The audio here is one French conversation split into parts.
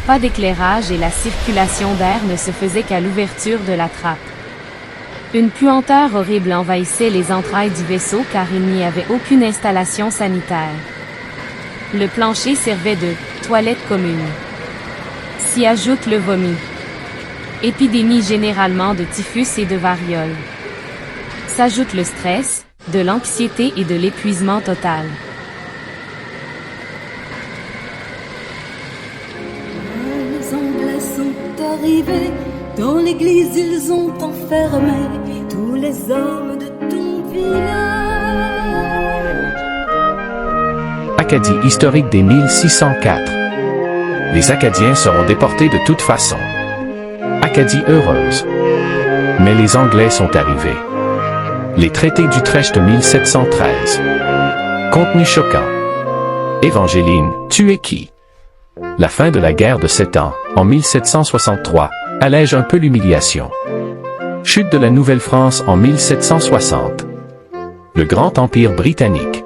Pas d'éclairage et la circulation d'air ne se faisait qu'à l'ouverture de la trappe. Une puanteur horrible envahissait les entrailles du vaisseau car il n'y avait aucune installation sanitaire. Le plancher servait de toilette commune. S'y ajoute le vomi. Épidémie généralement de typhus et de variole. S'ajoute le stress, de l'anxiété et de l'épuisement total. Les Anglais sont arrivés, dans l'église ils ont enfermé tous les hommes de ton village. Acadie historique des 1604. Les Acadiens seront déportés de toute façon. Acadie heureuse. Mais les Anglais sont arrivés. Les traités d'Utrecht 1713. Contenu choquant. Évangéline, tu es qui? La fin de la guerre de 7 ans, en 1763, allège un peu l'humiliation. Chute de la Nouvelle-France en 1760. Le Grand Empire britannique.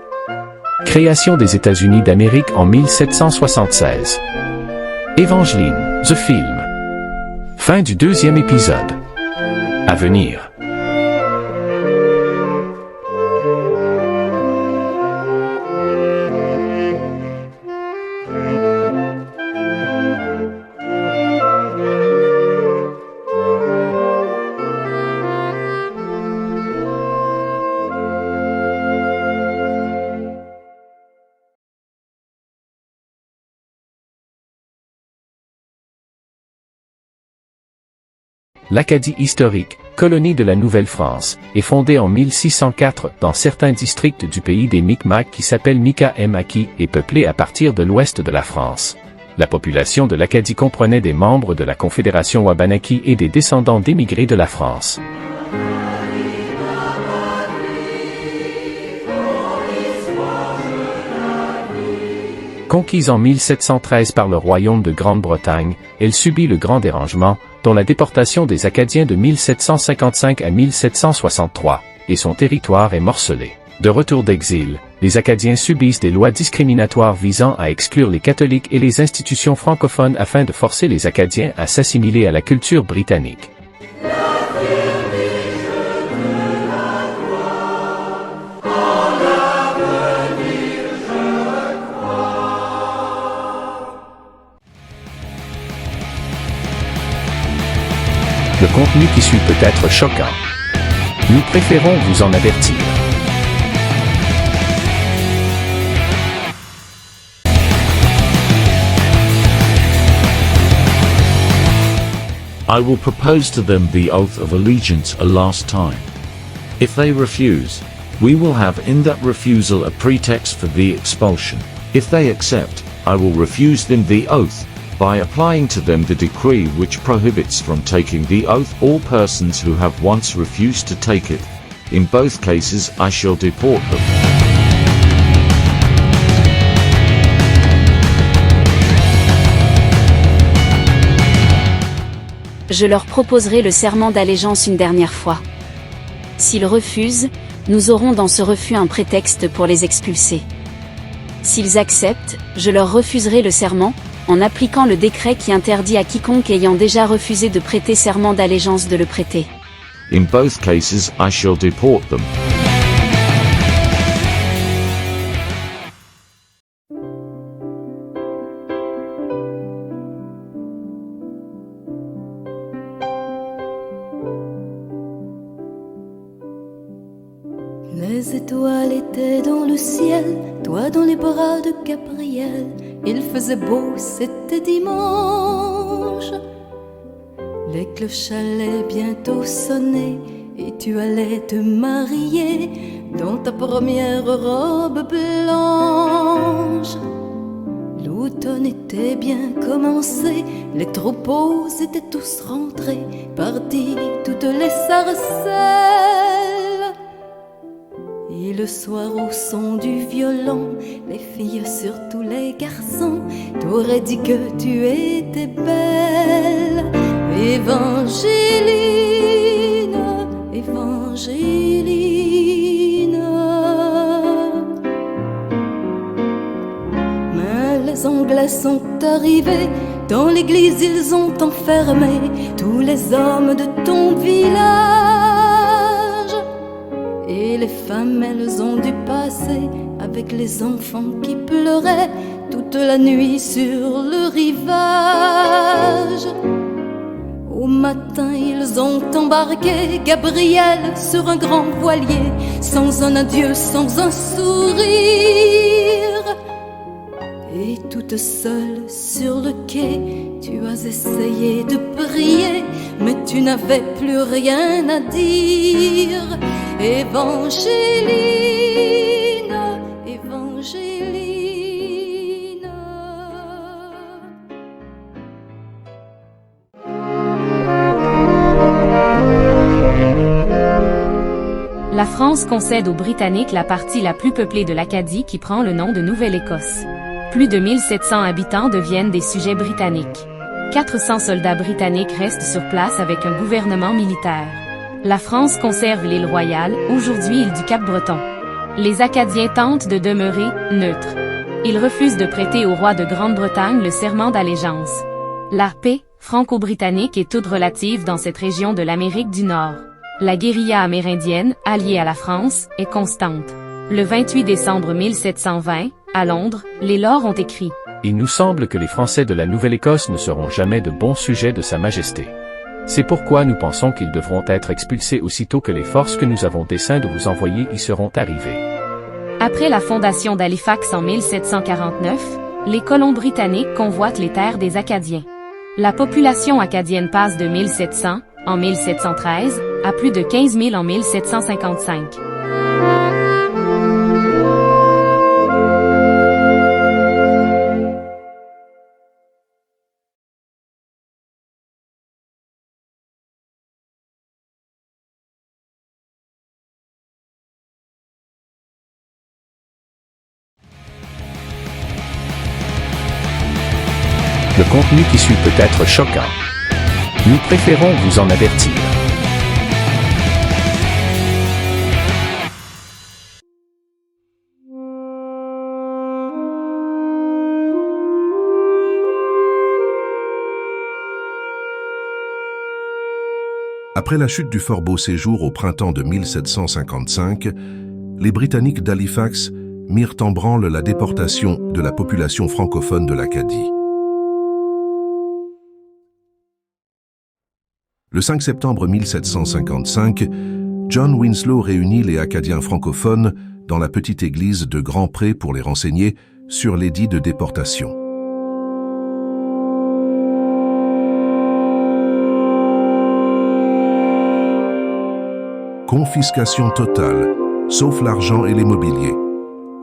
Création des États-Unis d'Amérique en 1776. Évangéline, The Film. Fin du 2e épisode. À venir. L'Acadie historique, colonie de la Nouvelle-France, est fondée en 1604 dans certains districts du pays des Micmacs qui s'appelle Micamachi et peuplée à partir de l'ouest de la France. La population de l'Acadie comprenait des membres de la Confédération Wabanaki et des descendants d'émigrés de la France. Conquise en 1713 par le royaume de Grande-Bretagne, elle subit le Grand Dérangement, dont la déportation des Acadiens de 1755 à 1763, et son territoire est morcelé. De retour d'exil, les Acadiens subissent des lois discriminatoires visant à exclure les catholiques et les institutions francophones afin de forcer les Acadiens à s'assimiler à la culture britannique. Le contenu qui suit peut être choquant. Nous préférons vous en avertir. I will propose to them the oath of allegiance a last time. If they refuse, we will have in that refusal a pretext for the expulsion. If they accept, I will refuse them the oath, by applying to them the decree which prohibits from taking the oath all persons who have once refused to take it. In both cases I shall deport them. Je leur proposerai le serment d'allégeance une dernière fois. S'ils refusent, nous aurons dans ce refus un prétexte pour les expulser. S'ils acceptent, je leur refuserai le serment, en appliquant le décret qui interdit à quiconque ayant déjà refusé de prêter serment d'allégeance de le prêter. In both cases I shall deport them. Les étoiles étaient dans le ciel, toi dans les bras de Gabriel. Il faisait beau, c'était dimanche. Les cloches allaient bientôt sonner et tu allais te marier dans ta première robe blanche. L'automne était bien commencé, les troupeaux étaient tous rentrés, partis toutes les sarcelles. Et le soir au son du violon, les filles, surtout les garçons, t'auraient dit que tu étais belle. Évangéline, Évangéline. Anglais sont arrivés, dans l'église ils ont enfermé tous les hommes de ton village. Et les femmes, elles ont dû passer avec les enfants qui pleuraient toute la nuit sur le rivage. Au matin, ils ont embarqué Gabriel sur un grand voilier, sans un adieu, sans un sourire. Et toute seule sur le quai, tu as essayé de prier, mais tu n'avais plus rien à dire. Évangéline, Évangéline. La France concède aux Britanniques la partie la plus peuplée de l'Acadie qui prend le nom de Nouvelle-Écosse. Plus de 1700 habitants deviennent des sujets britanniques. 400 soldats britanniques restent sur place avec un gouvernement militaire. La France conserve l'île Royale, aujourd'hui île du Cap-Breton. Les Acadiens tentent de demeurer neutres. Ils refusent de prêter au roi de Grande-Bretagne le serment d'allégeance. La paix franco-britannique est toute relative dans cette région de l'Amérique du Nord. La guérilla amérindienne, alliée à la France, est constante. Le 28 décembre 1720, à Londres, les lords ont écrit « Il nous semble que les Français de la Nouvelle-Écosse ne seront jamais de bons sujets de Sa Majesté. C'est pourquoi nous pensons qu'ils devront être expulsés aussitôt que les forces que nous avons dessein de vous envoyer y seront arrivées. » Après la fondation d'Halifax en 1749, les colons britanniques convoitent les terres des Acadiens. La population acadienne passe de 1700, en 1713, à plus de 15 000 en 1755. Le contenu qui suit peut être choquant. Nous préférons vous en avertir. Après la chute du Fort Beau-Séjour au printemps de 1755, les Britanniques d'Halifax mirent en branle la déportation de la population francophone de l'Acadie. Le 5 septembre 1755, John Winslow réunit les Acadiens francophones dans la petite église de Grand-Pré pour les renseigner sur l'édit de déportation. Confiscation totale, sauf l'argent et les mobiliers.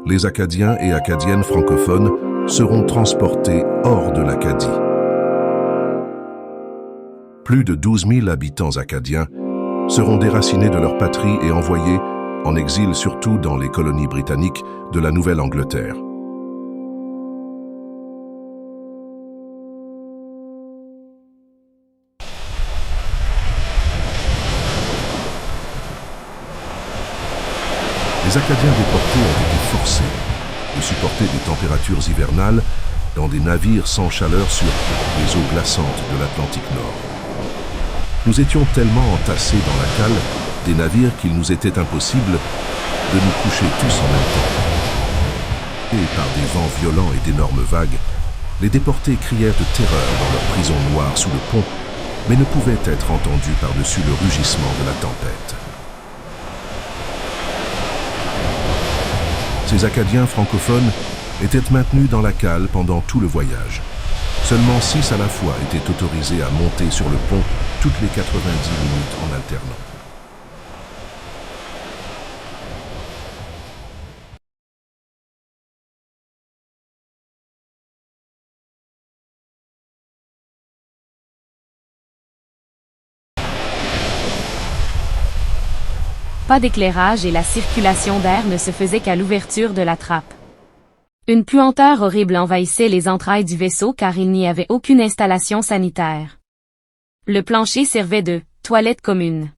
Les Acadiens et Acadiennes francophones seront transportés hors de l'Acadie. Plus de 12 000 habitants acadiens seront déracinés de leur patrie et envoyés en exil surtout dans les colonies britanniques de la Nouvelle-Angleterre. Les Acadiens déportés ont été forcés de supporter des températures hivernales dans des navires sans chaleur sur les eaux glaçantes de l'Atlantique Nord. Nous étions tellement entassés dans la cale des navires qu'il nous était impossible de nous coucher tous en même temps. Et par des vents violents et d'énormes vagues, les déportés crièrent de terreur dans leur prison noire sous le pont, mais ne pouvaient être entendus par-dessus le rugissement de la tempête. Ces Acadiens francophones étaient maintenus dans la cale pendant tout le voyage. Seulement 6 à la fois étaient autorisés à monter sur le pont toutes les 90 minutes en alternant. Pas d'éclairage et la circulation d'air ne se faisait qu'à l'ouverture de la trappe. Une puanteur horrible envahissait les entrailles du vaisseau car il n'y avait aucune installation sanitaire. Le plancher servait de toilette commune.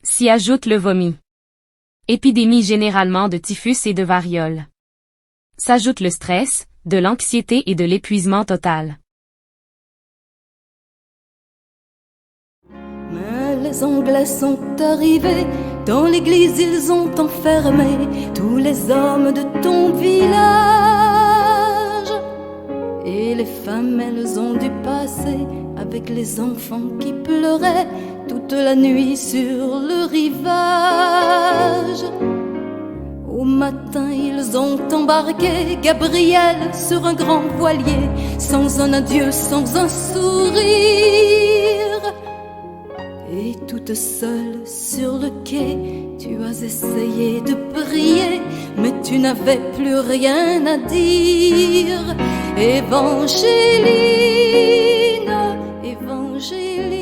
S'y ajoute le vomi. Épidémie généralement de typhus et de variole. S'ajoute le stress, de l'anxiété et de l'épuisement total. Mais les Anglais sont arrivés, dans l'église ils ont enfermé tous les hommes de ton village. Et les femmes elles ont dû passer avec les enfants qui pleuraient toute la nuit sur le rivage. Au matin ils ont embarqué Gabriel sur un grand voilier, sans un adieu, sans un sourire. Et toute seule sur le quai, tu as essayé de prier, mais tu n'avais plus rien à dire. Évangéline, Évangéline.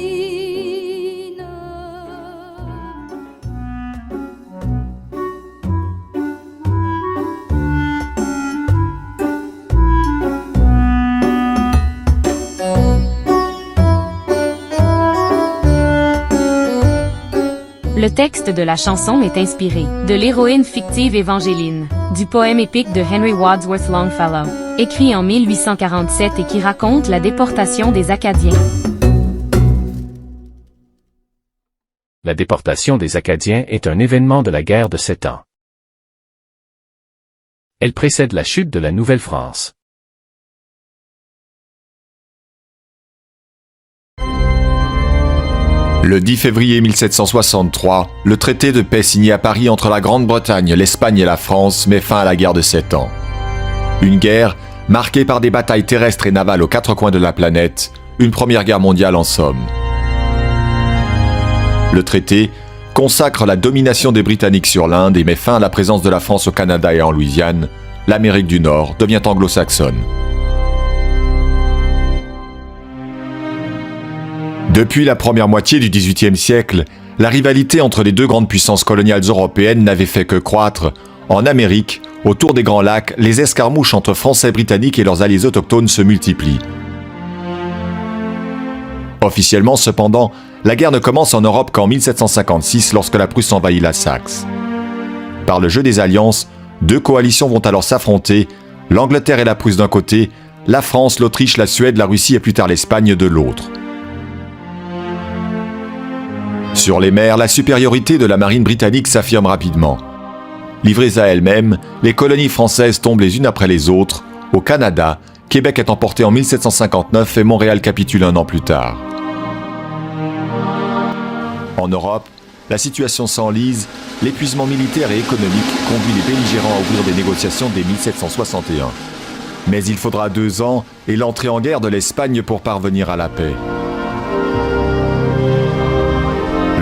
Le texte de la chanson est inspiré de l'héroïne fictive Évangéline, du poème épique de Henry Wadsworth Longfellow, écrit en 1847 et qui raconte la déportation des Acadiens. La déportation des Acadiens est un événement de la guerre de 7 ans. Elle précède la chute de la Nouvelle-France. Le 10 février 1763, le traité de paix signé à Paris entre la Grande-Bretagne, l'Espagne et la France met fin à la guerre de 7 ans. Une guerre marquée par des batailles terrestres et navales aux quatre coins de la planète, une première guerre mondiale en somme. Le traité consacre la domination des Britanniques sur l'Inde et met fin à la présence de la France au Canada et en Louisiane. L'Amérique du Nord devient anglo-saxonne. Depuis la première moitié du XVIIIe siècle, la rivalité entre les deux grandes puissances coloniales européennes n'avait fait que croître. En Amérique, autour des Grands Lacs, les escarmouches entre Français, Britanniques et leurs alliés autochtones se multiplient. Officiellement, cependant, la guerre ne commence en Europe qu'en 1756 lorsque la Prusse envahit la Saxe. Par le jeu des alliances, deux coalitions vont alors s'affronter, l'Angleterre et la Prusse d'un côté, la France, l'Autriche, la Suède, la Russie et plus tard l'Espagne de l'autre. Sur les mers, la supériorité de la marine britannique s'affirme rapidement. Livrées à elles-mêmes, les colonies françaises tombent les unes après les autres. Au Canada, Québec est emporté en 1759 et Montréal capitule un an plus tard. En Europe, la situation s'enlise, l'épuisement militaire et économique conduit les belligérants à ouvrir des négociations dès 1761. Mais il faudra 2 ans et l'entrée en guerre de l'Espagne pour parvenir à la paix.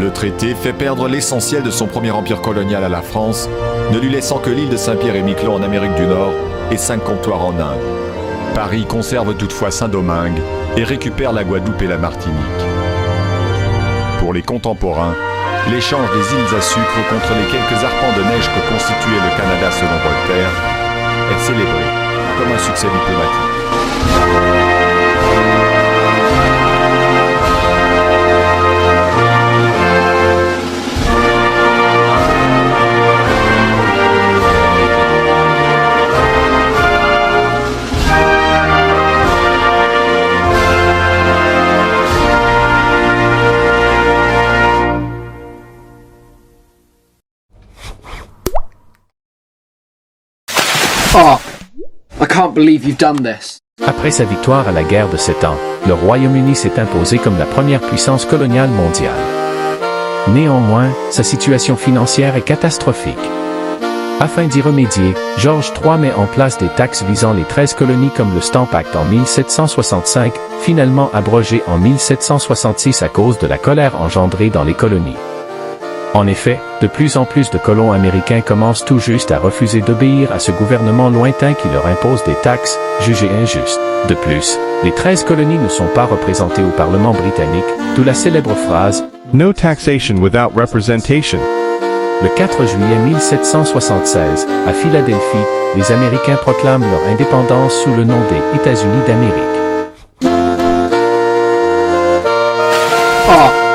Le traité fait perdre l'essentiel de son premier empire colonial à la France, ne lui laissant que l'île de Saint-Pierre et Miquelon en Amérique du Nord et 5 comptoirs en Inde. Paris conserve toutefois Saint-Domingue et récupère la Guadeloupe et la Martinique. Pour les contemporains, l'échange des îles à sucre contre les quelques arpents de neige que constituait le Canada selon Voltaire est célébré comme un succès diplomatique. Oh, I can't believe you've done this. Après sa victoire à la guerre de 7 ans, le Royaume-Uni s'est imposé comme la première puissance coloniale mondiale. Néanmoins, sa situation financière est catastrophique. Afin d'y remédier, George III met en place des taxes visant les 13 colonies comme le Stamp Act en 1765, finalement abrogé en 1766 à cause de la colère engendrée dans les colonies. En effet, de plus en plus de colons américains commencent tout juste à refuser d'obéir à ce gouvernement lointain qui leur impose des taxes, jugées injustes. De plus, les 13 colonies ne sont pas représentées au Parlement britannique, d'où la célèbre phrase « No taxation without representation ». Le 4 juillet 1776, à Philadelphie, les Américains proclament leur indépendance sous le nom des États-Unis d'Amérique. Oh.